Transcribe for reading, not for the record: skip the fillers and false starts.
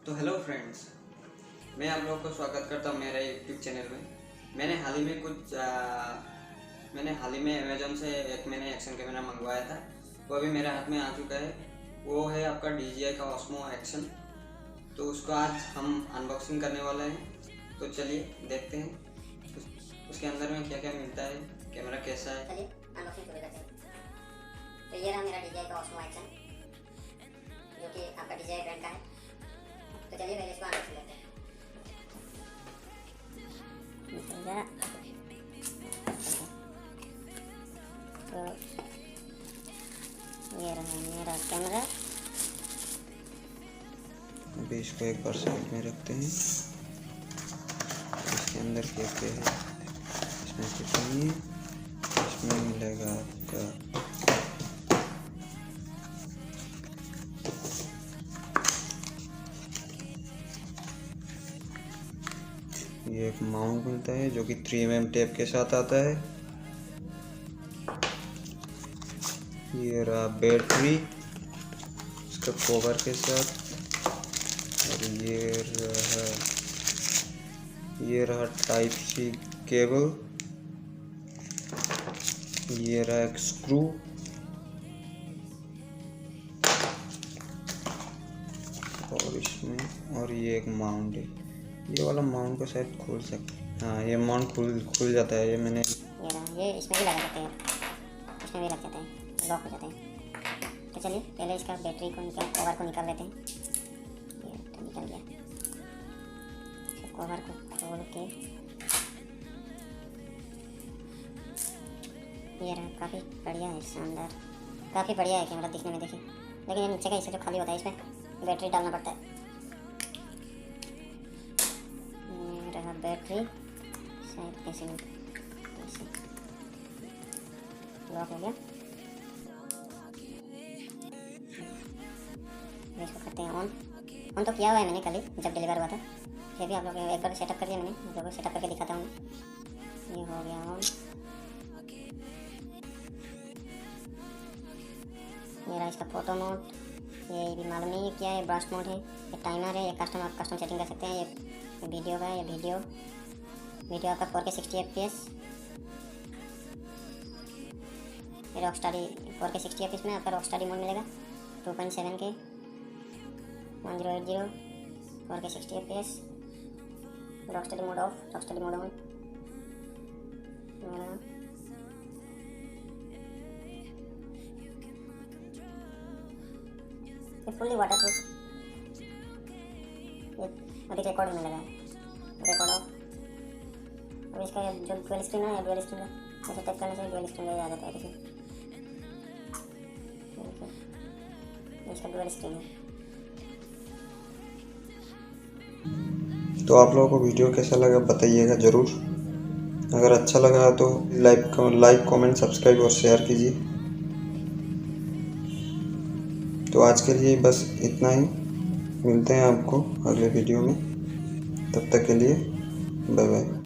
तो hello friends, मैं आप लोगों को स्वागत करता हूँ मेरे यूट्यूब चैनल में। मैंने हाल ही में अमेज़न से मैंने एक्शन कैमरा मंगवाया था। वो अभी मेरे हाथ में आ चुका है। वो है आपका DJI का ऑस्मो एक्शन। तो उसको आज हम अनबॉक्सिंग करने वाले हैं। तो चलिए देखते हैं उसके अंदर में क्या क्या मिलता है, कैमरा कैसा है। चलिए अनबॉक्सिंग शुरू करते हैं। तो ये रहा मेरा DJI का ऑस्मो एक्शन, जो कि आपका DJI ब्रांड का है। तो चलिए पहले इसको अनबॉक्सिंग करते हैं। तो ये रहा मेरा कैमरा। अभी इसको एक बार साइड में रखते हैं। इसके अंदर क्या क्या है, इसमें कुछ नहीं है। इसमें मिलेगा आपका ये एक माउंट मिलता है जो कि 3mm टेप के साथ आता है। ये रहा बैटरी इसका कवर के साथ, और ये रहा टाइप सी केबल, ये रहा एक स्क्रू, और ये एक माउंट है। ये वाला माउंट को शायद खोल सकते, हाँ ये माउंट खुल जाता है। ये मैंने ये इसमें भी लगा सकते हैं, इसमें भी लग जाता है, लॉक हो जाता है। तो चलिए पहले इसका बैटरी को कवर को निकाल लेते हैं। ये तो निकल गया। कवर को खोल के ये रहा, काफ़ी बढ़िया है, शानदार, काफ़ी बढ़िया है कैमरा दिखने में। देखिए, लेकिन ये नीचे का हिस्सा जो खाली होता है इसमें बैटरी डालना पड़ता है। ये रहा बैटरी, शायद ऐसे लॉक हो गया। इसको करते हैं ऑन तो किया हुआ है मैंने कल ही जब डिलीवर हुआ था। फिर भी आप लोग एक बार सेटअप कर दिया मैंने, आप लोगों को सेटअप करके दिखाता हूँ। ये हो गया ऑन। ये रहा इसका फोटो मोड, ये भी मालूम नहीं है क्या है, ब्रास्ट मोड है, ये टाइमर है, ये आप कस्टम सेटिंग कर सकते हैं। ये वीडियो का है, ये वीडियो आपका 4K 60 FPS। ये रॉकस्टाडी 4K 60 FPS में आपका रॉकस्टाडी मोड मिलेगा 2.7K 1080 4K 60 FPS। RockSteady mode off, RockSteady mode on. ये फुल्ली वाटरप्रूफ। ये अभी रिकॉर्ड में लगा है, रिकॉर्ड ऑफ। अब इसका जो डुअल स्क्रीन है, डुअल स्क्रीन है, ऐसे टच करने से डुअल स्क्रीन आ जाता है। देखिए इसका डुअल स्क्रीन है। तो आप लोगों को वीडियो कैसा लगा बताइएगा ज़रूर। अगर अच्छा लगा तो लाइक कमेंट सब्सक्राइब और शेयर कीजिए। तो आज के लिए बस इतना ही, मिलते हैं आपको अगले वीडियो में। तब तक के लिए बाय बाय।